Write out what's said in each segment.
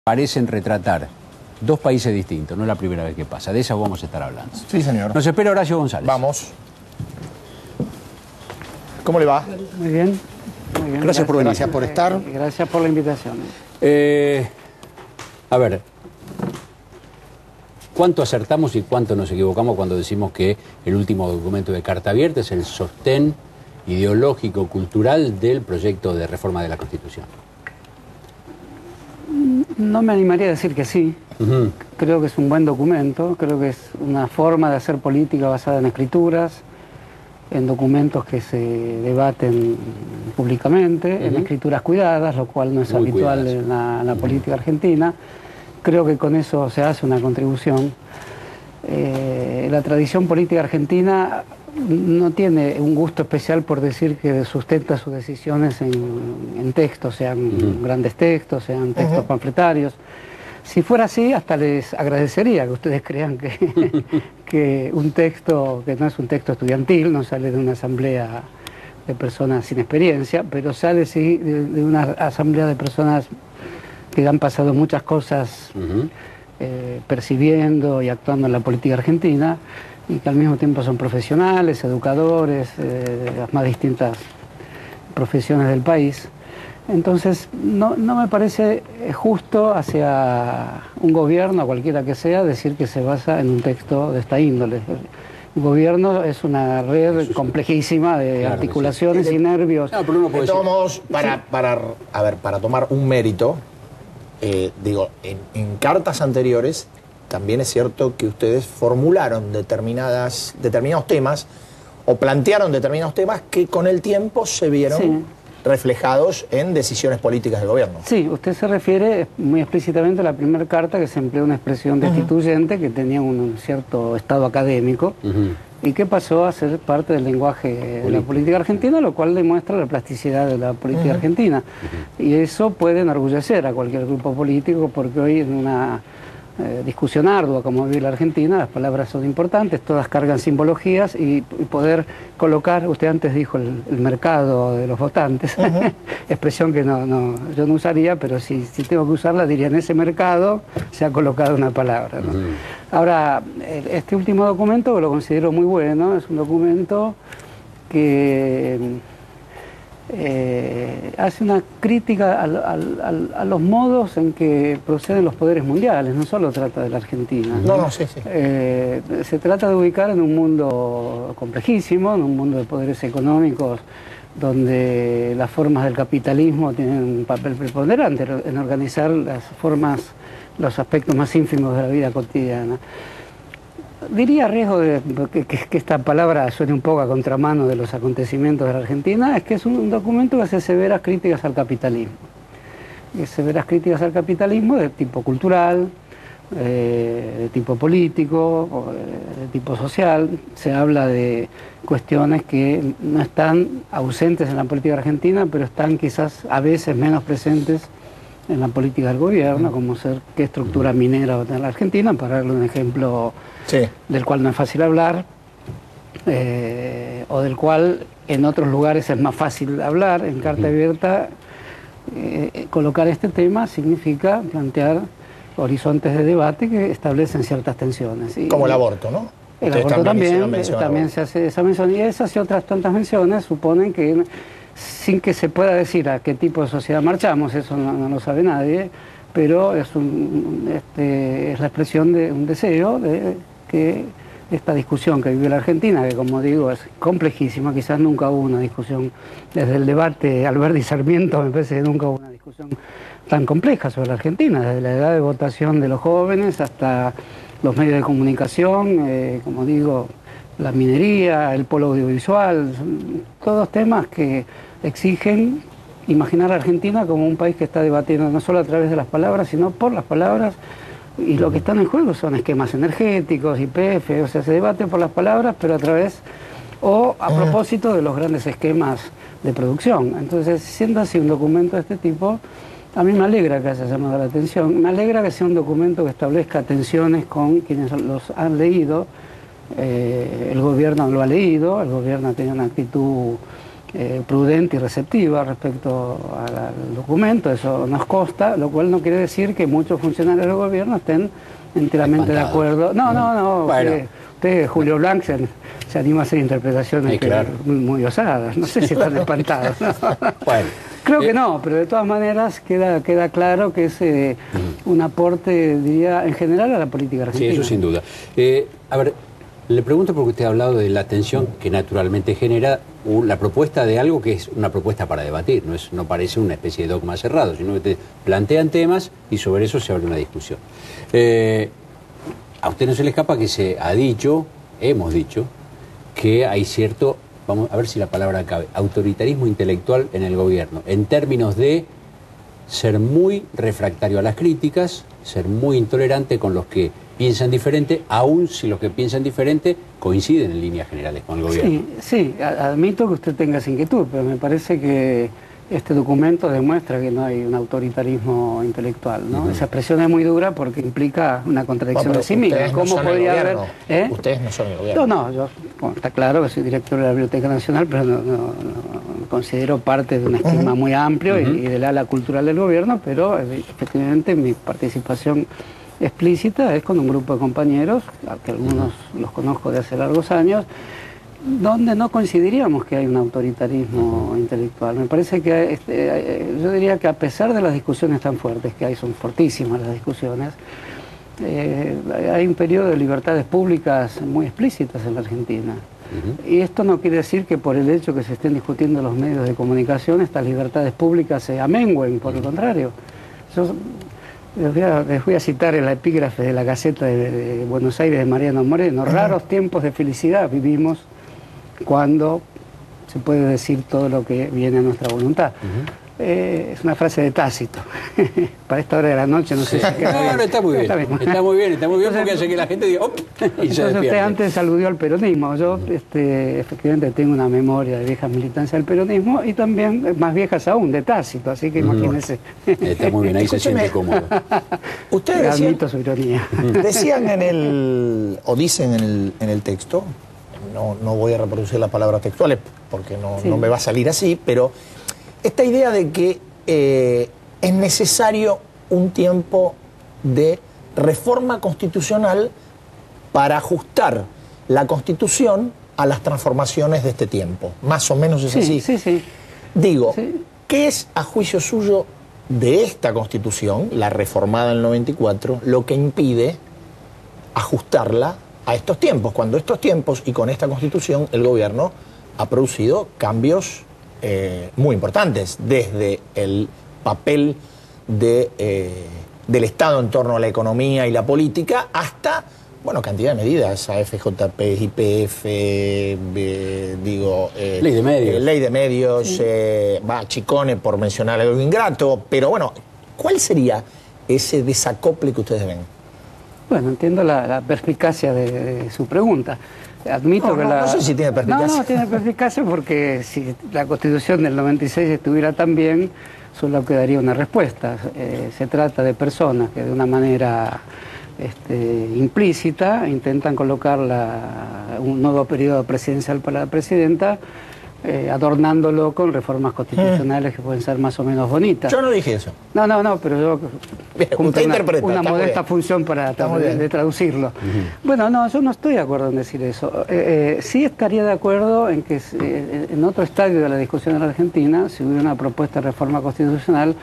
parecen retratar dos países distintos. No es la primera vez que pasa. De eso vamos a estar hablando. Sí, señor. Nos espera Horacio González. Vamos. ¿Cómo le va? Muy bien. Muy bien. Gracias por venir. Gracias por estar. Gracias por la invitación. A ver, ¿cuánto acertamos y cuánto nos equivocamos cuando decimos que el último documento de Carta Abierta es el sostén ideológico, cultural del proyecto de reforma de la Constitución? No me animaría a decir que sí. Creo que es un buen documento, creo que es una forma de hacer política basada en escrituras, en documentos que se debaten públicamente, en escrituras cuidadas, lo cual no es Muy habitual cuidadas. en la política argentina. Creo que con eso se hace una contribución. La tradición política argentina no tiene un gusto especial por decir que sustenta sus decisiones en textos, sean grandes textos, sean textos panfletarios. Si fuera así, hasta les agradecería que ustedes crean que un texto, que no es un texto estudiantil, no sale de una asamblea de personas sin experiencia, pero sale sí de una asamblea de personas que han pasado muchas cosas percibiendo y actuando en la política argentina, y que al mismo tiempo son profesionales, educadores, de las más distintas profesiones del país. Entonces, no me parece justo hacia un gobierno, cualquiera que sea, decir que se basa en un texto de esta índole. El gobierno es una red complejísima de articulaciones y nervios. No, pero uno puede De todos decir- modos, para tomar un mérito, en cartas anteriores también es cierto que ustedes formularon determinados temas o plantearon determinados temas que con el tiempo se vieron reflejados en decisiones políticas del gobierno. Sí, usted se refiere muy explícitamente a la primera carta que se empleó una expresión destituyente que tenía un cierto estado académico y que pasó a ser parte del lenguaje de la política argentina, lo cual demuestra la plasticidad de la política argentina. Y eso puede enorgullecer a cualquier grupo político, porque hoy en una discusión ardua como vive la Argentina, las palabras son importantes, todas cargan simbologías y poder colocar, usted antes dijo el mercado de los votantes, expresión que yo no usaría, pero si tengo que usarla diría en ese mercado se ha colocado una palabra, ¿no? Ahora, este último documento que lo considero muy bueno, es un documento que hace una crítica a los modos en que proceden los poderes mundiales, no solo trata de la Argentina. Sí. Se trata de ubicar en un mundo complejísimo, en un mundo de poderes económicos, donde las formas del capitalismo tienen un papel preponderante en organizar las formas, los aspectos más ínfimos de la vida cotidiana. Diría, a riesgo de que esta palabra suene un poco a contramano de los acontecimientos de la Argentina, es que es un documento que hace severas críticas al capitalismo. Severas críticas al capitalismo de tipo cultural, de tipo político, de tipo social. Se habla de cuestiones que no están ausentes en la política argentina, pero están quizás a veces menos presentes en la política del gobierno, como ser qué estructura minera va a tener la Argentina, para darle un ejemplo del cual no es fácil hablar, o del cual en otros lugares es más fácil hablar. En Carta Abierta, colocar este tema significa plantear horizontes de debate que establecen ciertas tensiones. Como el aborto, ¿no? El aborto también se hace esa mención, y esas y otras tantas menciones suponen que, sin que se pueda decir a qué tipo de sociedad marchamos, eso no lo sabe nadie, pero es la expresión de un deseo de que esta discusión que vive la Argentina, que como digo es complejísima, quizás nunca hubo una discusión, desde el debate Alberdi y Sarmiento me parece que nunca hubo una discusión tan compleja sobre la Argentina, desde la edad de votación de los jóvenes hasta los medios de comunicación, como digo, la minería, el polo audiovisual, son todos temas que exigen imaginar a Argentina como un país que está debatiendo no solo a través de las palabras, sino por las palabras, y lo que están en juego son esquemas energéticos, YPF, o sea, se debate por las palabras, pero a través o a propósito de los grandes esquemas de producción. Entonces, siendo así un documento de este tipo, a mí me alegra que haya llamado la atención, me alegra que sea un documento que establezca tensiones con quienes los han leído. El gobierno lo ha leído, el gobierno ha tenido una actitud prudente y receptiva respecto al documento, eso nos consta, lo cual no quiere decir que muchos funcionarios del gobierno estén enteramente de acuerdo. No, bueno. Usted, Julio Blanc, se anima a hacer interpretaciones claro, muy osadas, no sé si están espantados, ¿no? Bueno. Creo que no, pero de todas maneras queda claro que es un aporte, diría, en general a la política argentina. Sí, eso sin duda. A ver, le pregunto porque usted ha hablado de la tensión que naturalmente genera la propuesta de algo que es una propuesta para debatir, no parece una especie de dogma cerrado, sino que te plantean temas y sobre eso se abre una discusión. A usted no se le escapa que hemos dicho, que hay cierto, vamos a ver si la palabra cabe, autoritarismo intelectual en el gobierno, en términos de ser muy refractario a las críticas, ser muy intolerante con los que piensan diferente, aun si los que piensan diferente coinciden en líneas generales con el gobierno. Sí, admito que usted tenga esa inquietud, pero me parece que este documento demuestra que no hay un autoritarismo intelectual, ¿no? Esa expresión es muy dura porque implica una contradicción de sí misma. ¿Cómo podría haber? Ustedes no son el gobierno. No, está claro que soy director de la Biblioteca Nacional, pero no considero parte de un esquema muy amplio y del ala cultural del gobierno, pero efectivamente mi participación explícita es con un grupo de compañeros, que algunos los conozco de hace largos años, donde no coincidiríamos que hay un autoritarismo intelectual. Me parece que yo diría que a pesar de las discusiones tan fuertes que hay, son fortísimas las discusiones, hay un periodo de libertades públicas muy explícitas en la Argentina. Y esto no quiere decir que por el hecho que se estén discutiendo los medios de comunicación estas libertades públicas se amengüen, por el contrario. Yo les voy a citar el epígrafe de la Gaceta de Buenos Aires de Mariano Moreno: raros tiempos de felicidad vivimos cuando se puede decir todo lo que viene a nuestra voluntad. Es una frase de Tácito. Para esta hora de la noche no sé si queda No, está muy bien. Está muy bien porque hace que la gente diga ¡op! Y se entonces usted antes aludió al peronismo. Yo efectivamente tengo una memoria de vieja militancia del peronismo y también más viejas aún de Tácito, así que imagínese. Está muy bien, ahí se siente cómodo. Ustedes admito su ironía. Decían dicen en el texto, no voy a reproducir las palabras textuales porque no me va a salir así, pero esta idea de que es necesario un tiempo de reforma constitucional para ajustar la Constitución a las transformaciones de este tiempo. Más o menos es así. Sí. Digo, ¿qué es a juicio suyo de esta Constitución, la reformada en el 94, lo que impide ajustarla a estos tiempos? Cuando estos tiempos y con esta Constitución el gobierno ha producido cambios muy importantes, desde el papel del Estado en torno a la economía y la política hasta, bueno, cantidad de medidas, AFJP, YPF, ley de medios, Chicone, por mencionar algo ingrato, pero bueno, ¿cuál sería ese desacople que ustedes ven? Bueno, entiendo la perspicacia de su pregunta. Admito que no sé si tiene perspicacia. No tiene perspicacia porque si la Constitución del 96 estuviera tan bien, solo quedaría una respuesta. Se trata de personas que de una manera implícita intentan colocar un nuevo periodo presidencial para la presidenta, adornándolo con reformas constitucionales que pueden ser más o menos bonitas. Yo no dije eso. No, pero yo cumplo una modesta función de traducirlo. Bueno, no, yo no estoy de acuerdo en decir eso. Sí estaría de acuerdo en que en otro estadio de la discusión en la Argentina, si hubiera una propuesta de reforma constitucional,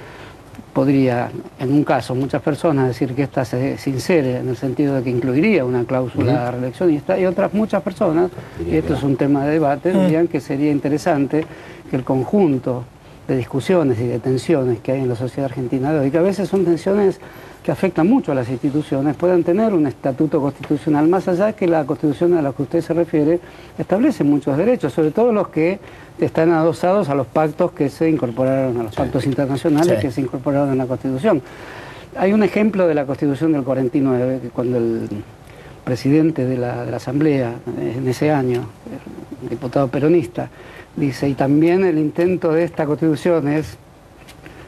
podría, en un caso, muchas personas decir que esta se insere en el sentido de que incluiría una cláusula reeleccionista, y otras muchas personas, y esto es un tema de debate, dirían que sería interesante que el conjunto de discusiones y de tensiones que hay en la sociedad argentina de hoy, que a veces son tensiones que afectan mucho a las instituciones, puedan tener un estatuto constitucional, más allá de que la Constitución a la que usted se refiere establece muchos derechos, sobre todo los que están adosados a los pactos que se incorporaron, a los pactos internacionales que se incorporaron en la Constitución. Hay un ejemplo de la Constitución del 49, que cuando el presidente de la Asamblea en ese año, el diputado peronista, dice, y también el intento de esta Constitución es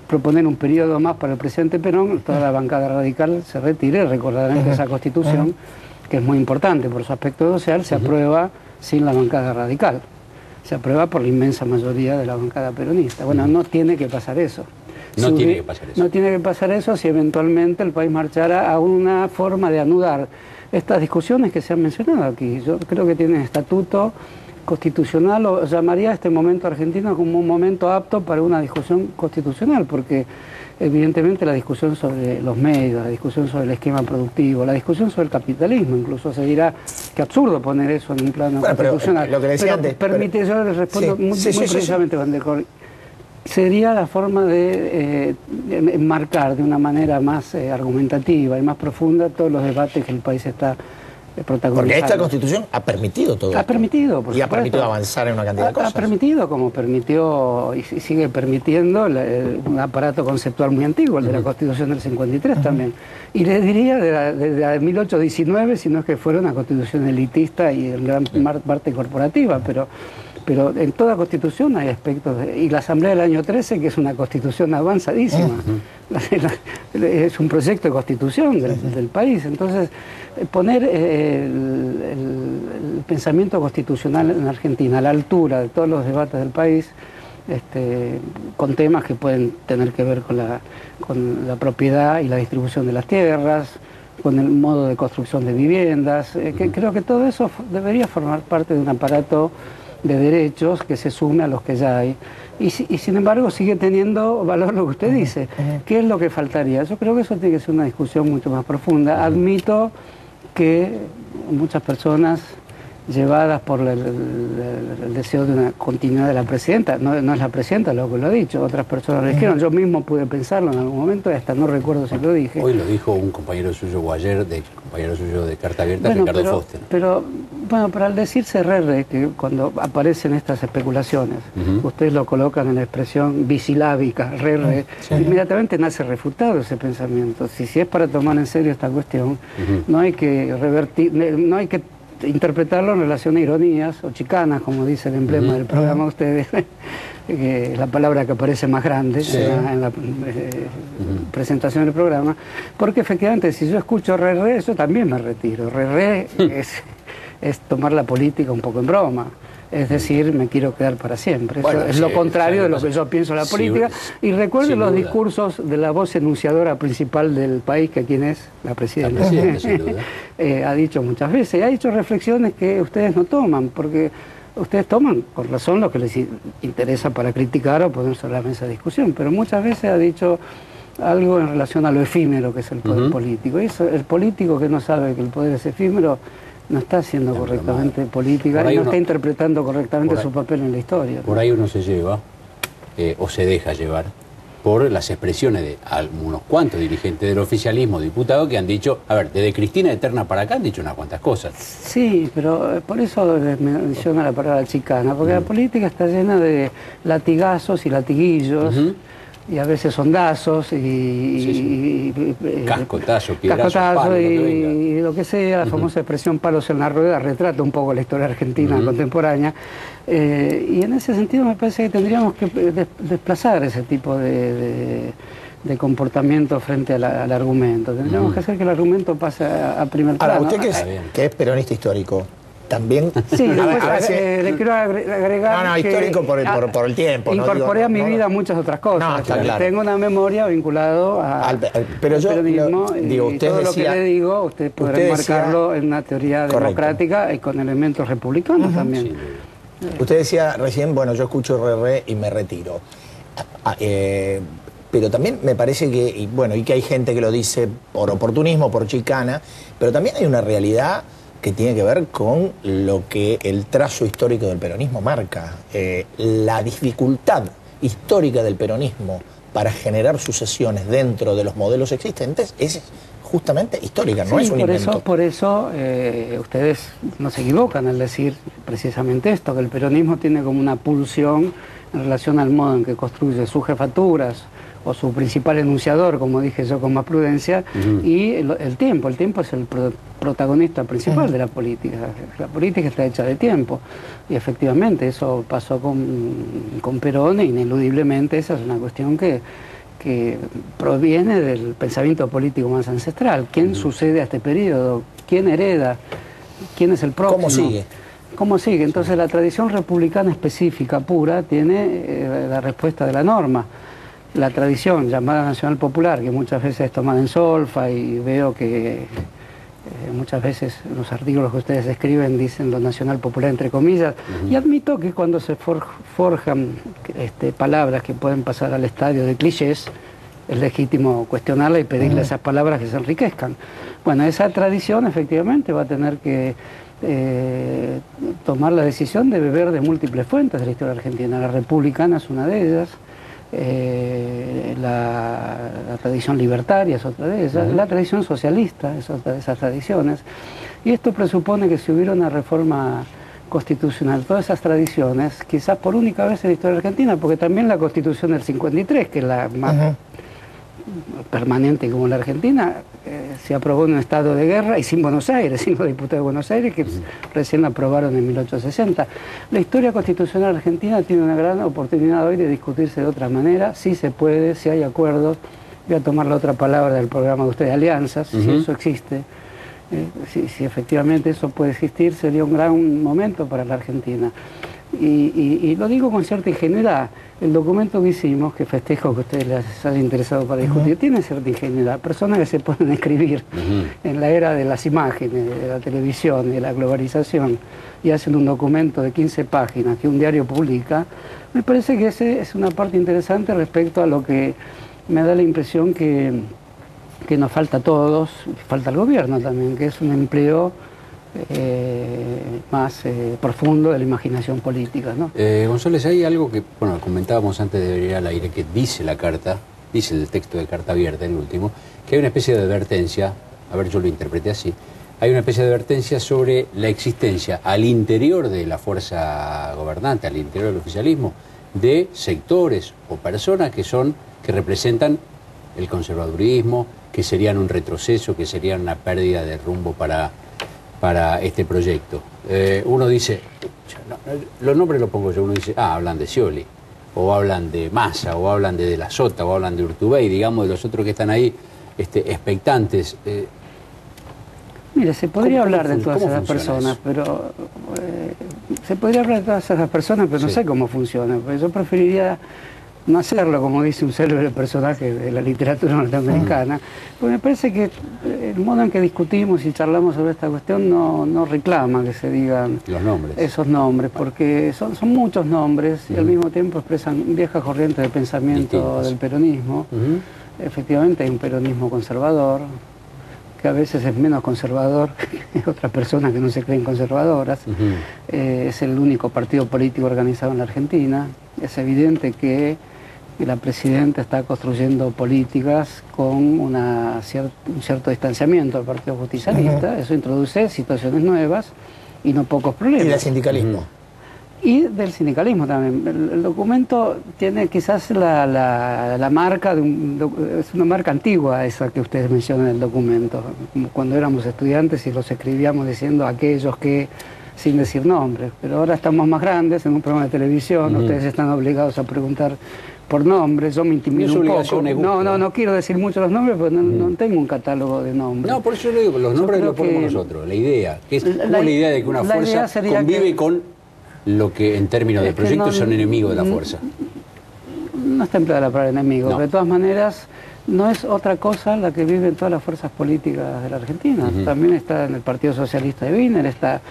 proponer un periodo más para el presidente Perón, toda la bancada radical se retire. Recordarán que esa Constitución, que es muy importante por su aspecto social, se aprueba sin la bancada radical. se aprueba por la inmensa mayoría de la bancada peronista. Bueno, no tiene que pasar eso. No tiene que pasar eso. No tiene que pasar eso si eventualmente el país marchara a una forma de anudar estas discusiones que se han mencionado aquí. Yo creo que tiene estatuto constitucional, o llamaría a este momento argentino como un momento apto para una discusión constitucional, porque evidentemente la discusión sobre los medios, la discusión sobre el esquema productivo, la discusión sobre el capitalismo, incluso se dirá que absurdo poner eso en un plano constitucional. Pero, lo que decía antes, permite, yo le respondo muy precisamente, Van der Kolk. Sería la forma de enmarcar de una manera más argumentativa y más profunda todos los debates que el país está protagonizando. Porque esta Constitución ha permitido todo esto. Ha permitido, por supuesto. Ha permitido avanzar en una cantidad de cosas. Ha permitido, como permitió y sigue permitiendo un aparato conceptual muy antiguo, el de la Constitución del 53 también. Y les diría desde la de 1819, si no es que fuera una Constitución elitista y en gran parte corporativa, pero en toda Constitución hay aspectos, y la Asamblea del año 13, que es una Constitución avanzadísima, es un proyecto de Constitución del país. Entonces, poner el pensamiento constitucional en Argentina a la altura de todos los debates del país, con temas que pueden tener que ver con la propiedad y la distribución de las tierras, con el modo de construcción de viviendas, creo que todo eso debería formar parte de un aparato de derechos que se sume a los que ya hay. Y sin embargo sigue teniendo valor lo que usted dice. ¿Qué es lo que faltaría? Yo creo que eso tiene que ser una discusión mucho más profunda. Admito que muchas personas, llevadas por el deseo de una continuidad de la presidenta, no es la presidenta lo que lo ha dicho, otras personas lo dijeron, yo mismo pude pensarlo en algún momento y hasta no recuerdo si lo dije. Hoy lo dijo un compañero suyo, o ayer, compañero suyo de Carta Abierta, Ricardo Foster. Pero al decirse RR, que cuando aparecen estas especulaciones, ustedes lo colocan en la expresión bisilábica, RR, inmediatamente nace refutado ese pensamiento. Si es para tomar en serio esta cuestión, no hay que revertir, no hay que interpretarlo en relación a ironías o chicanas, como dice el emblema del programa de ustedes, que es la palabra que aparece más grande en la presentación del programa, porque efectivamente si yo escucho re, yo también me retiro. Re es tomar la política un poco en broma. Es decir, me quiero quedar para siempre. Bueno, eso es lo contrario de lo que yo pienso de la política. Y recuerden los discursos de la voz enunciadora principal del país, que quien es la presidenta. Ha dicho muchas veces, ha dicho reflexiones que ustedes no toman, porque ustedes toman con razón lo que les interesa para criticar o poner sobre la mesa de discusión, pero muchas veces ha dicho algo en relación a lo efímero que es el poder político. Y eso, el político que no sabe que el poder es efímero no está haciendo correctamente política y no está interpretando correctamente su papel en la historia. Por ahí uno se lleva, o se deja llevar, por las expresiones de unos cuantos dirigentes del oficialismo, diputados, que han dicho, a ver, desde Cristina Eterna para acá han dicho unas cuantas cosas. Sí, pero por eso les menciona la palabra chicana, porque la política está llena de latigazos y latiguillos, y a veces sondazos y cascotazo, piedrazo, y lo que sea, la famosa expresión palos en la rueda retrata un poco la historia argentina contemporánea, y en ese sentido me parece que tendríamos que desplazar ese tipo de comportamiento frente al argumento. Tendríamos que hacer que el argumento pase a primer plano. Ahora, usted que es peronista histórico, también... Sí, le quiero agregar histórico por el tiempo. Incorporé a mi vida muchas otras cosas. No, está claro. Tengo una memoria vinculado al periodismo, y todo lo que le digo, usted podrá enmarcarlo en una teoría democrática y con elementos republicanos también. Sí. Usted decía recién, bueno, yo escucho RR y me retiro. Pero también me parece que, y que hay gente que lo dice por oportunismo, por chicana, pero también hay una realidad que tiene que ver con lo que el trazo histórico del peronismo marca. La dificultad histórica del peronismo para generar sucesiones dentro de los modelos existentes es justamente histórica, no es un invento. Por eso ustedes no se equivocan al decir precisamente esto, que el peronismo tiene como una pulsión en relación al modo en que construye sus jefaturas o su principal enunciador, como dije yo con más prudencia, y el tiempo es el protagonista principal de la política. La política está hecha de tiempo, y efectivamente eso pasó con Perón, e ineludiblemente esa es una cuestión que proviene del pensamiento político más ancestral. ¿Quién sucede a este periodo? ¿Quién hereda? ¿Quién es el próximo? ¿Cómo sigue? ¿Cómo sigue? Entonces la tradición republicana específica, pura, tiene la respuesta de la norma. La tradición llamada nacional popular, que muchas veces es tomada en solfa, y veo que muchas veces los artículos que ustedes escriben dicen lo nacional popular entre comillas, y admito que cuando se forjan palabras que pueden pasar al estadio de clichés, es legítimo cuestionarla y pedirle a esas palabras que se enriquezcan. Bueno, esa tradición efectivamente va a tener que tomar la decisión de beber de múltiples fuentes de la historia argentina. La republicana es una de ellas, la tradición libertaria es otra de ellas, la tradición socialista es otra de esas tradiciones, y esto presupone que si hubiera una reforma constitucional, todas esas tradiciones, quizás por única vez en la historia argentina, porque también la Constitución del 53, que es la más permanente como la Argentina, se aprobó en un estado de guerra y sin Buenos Aires, sin los diputados de Buenos Aires que recién la aprobaron en 1860. La historia constitucional argentina tiene una gran oportunidad hoy de discutirse de otra manera, si se puede, si hay acuerdos. Voy a tomar la otra palabra del programa de ustedes, alianzas, si eso existe. Si efectivamente eso puede existir, sería un gran momento para la Argentina. Y lo digo con cierta ingenuidad. El documento que hicimos, que festejo que a ustedes les haya interesado para discutir, tiene cierta ingenuidad. Personas que se pueden escribir en la era de las imágenes, de la televisión, de la globalización, y hacen un documento de 15 páginas que un diario publica, me parece que esa es una parte interesante respecto a lo que me da la impresión que nos falta a todos, falta al gobierno también, que es un empleo más profundo de la imaginación política, ¿no? González, hay algo que, bueno, comentábamos antes de venir al aire, que dice la carta, dice el texto de Carta Abierta, el último, que hay una especie de advertencia, a ver, yo lo interpreté así, hay una especie de advertencia sobre la existencia al interior de la fuerza gobernante, al interior del oficialismo, de sectores o personas que representan el conservadurismo, que serían un retroceso, que serían una pérdida de rumbo para este proyecto. Uno dice, los nombres los pongo yo, uno dice, hablan de Scioli, o hablan de Massa, o hablan de la Sota, o hablan de Urtubey, digamos, de los otros que están ahí expectantes. Mire, se podría hablar de todas esas personas, pero se podría hablar de todas esas personas, pero no sé cómo funciona, porque yo preferiría no hacerlo, como dice un célebre personaje de la literatura norteamericana, porque me parece que el modo en que discutimos y charlamos sobre esta cuestión no reclama que se digan esos nombres, porque son muchos nombres y al mismo tiempo expresan viejas corrientes de pensamiento del peronismo. Efectivamente hay un peronismo conservador, que a veces es menos conservador que otras personas que no se creen conservadoras. Es el único partido político organizado en la Argentina. Es evidente que la presidenta está construyendo políticas con un cierto distanciamiento del Partido Justicialista. Eso introduce situaciones nuevas y no pocos problemas. Y del sindicalismo. Y del sindicalismo también. El documento tiene quizás la marca, es una marca antigua esa que ustedes mencionan en el documento, como cuando éramos estudiantes y los escribíamos diciendo aquellos que, sin decir nombres, pero ahora estamos más grandes en un programa de televisión, ustedes están obligados a preguntar por nombres, yo me intimido un poco. No quiero decir mucho los nombres porque no tengo un catálogo de nombres. No, por eso le digo, los nombres los ponemos nosotros, la idea, que es la idea de que una fuerza convive con lo que en términos de proyectos son enemigos de la fuerza. No está empleada la palabra enemigo, pero de todas maneras no es otra cosa la que viven todas las fuerzas políticas de la Argentina. También está en el Partido Socialista de Wiener esta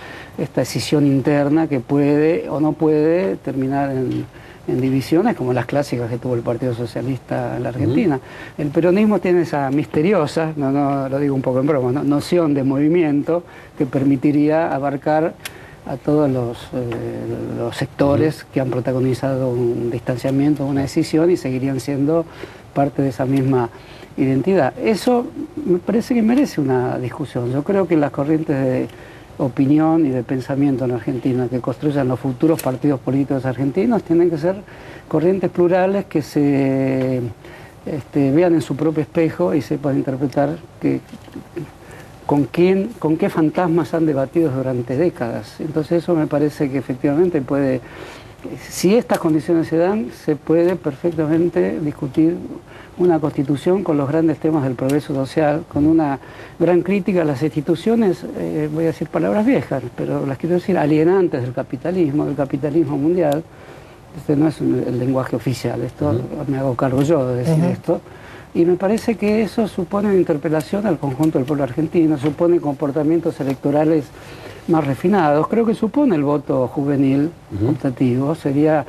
escisión interna que puede o no puede terminar en divisiones como las clásicas que tuvo el Partido Socialista en la Argentina. El peronismo tiene esa misteriosa, no lo digo un poco en broma, noción de movimiento que permitiría abarcar a todos los sectores que han protagonizado un distanciamiento, una decisión y seguirían siendo parte de esa misma identidad. Eso me parece que merece una discusión. Yo creo que las corrientes de opinión y de pensamiento en Argentina que construyan los futuros partidos políticos argentinos tienen que ser corrientes plurales que se vean en su propio espejo y sepan interpretar con qué fantasmas han debatido durante décadas. Entonces eso me parece que efectivamente puede si estas condiciones se dan, se puede perfectamente discutir una constitución con los grandes temas del progreso social, con una gran crítica a las instituciones, voy a decir palabras viejas, pero las quiero decir alienantes del capitalismo mundial. Este no es el lenguaje oficial, esto me hago cargo yo de decir esto. Y me parece que eso supone una interpelación al conjunto del pueblo argentino, supone comportamientos electorales más refinados. Creo que supone el voto juvenil optativo. Sería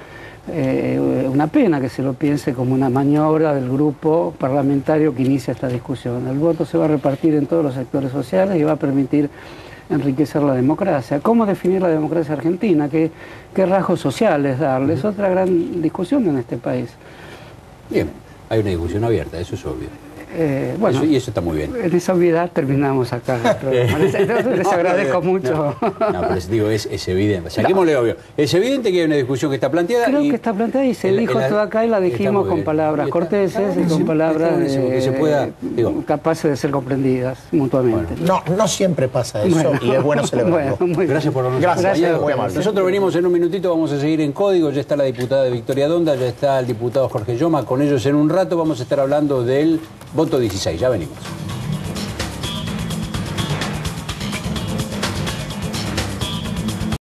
una pena que se lo piense como una maniobra del grupo parlamentario que inicia esta discusión. El voto se va a repartir en todos los sectores sociales y va a permitir enriquecer la democracia. ¿Cómo definir la democracia argentina? ¿Qué rasgos sociales darle? Es otra gran discusión en este país. Bien, hay una discusión abierta, eso es obvio. Bueno, y eso está muy bien. En esa obviedad terminamos acá el programa. Les agradezco mucho. No, pero digo, es evidente. Saquémosle obvio. Es evidente que hay una discusión que está planteada. Creo que está planteada y se dijo todo acá y la dijimos con palabras corteses y con palabras que se pueda, capaces de ser comprendidas mutuamente. Bueno. No siempre pasa eso y es bueno celebrarlo. Gracias por habernos acompañado. Muy amable. Nosotros venimos en un minutito, vamos a seguir en Código. Ya está la diputada Victoria Donda, ya está el diputado Jorge Yoma. Con ellos en un rato vamos a estar hablando del voto 16. Ya venimos.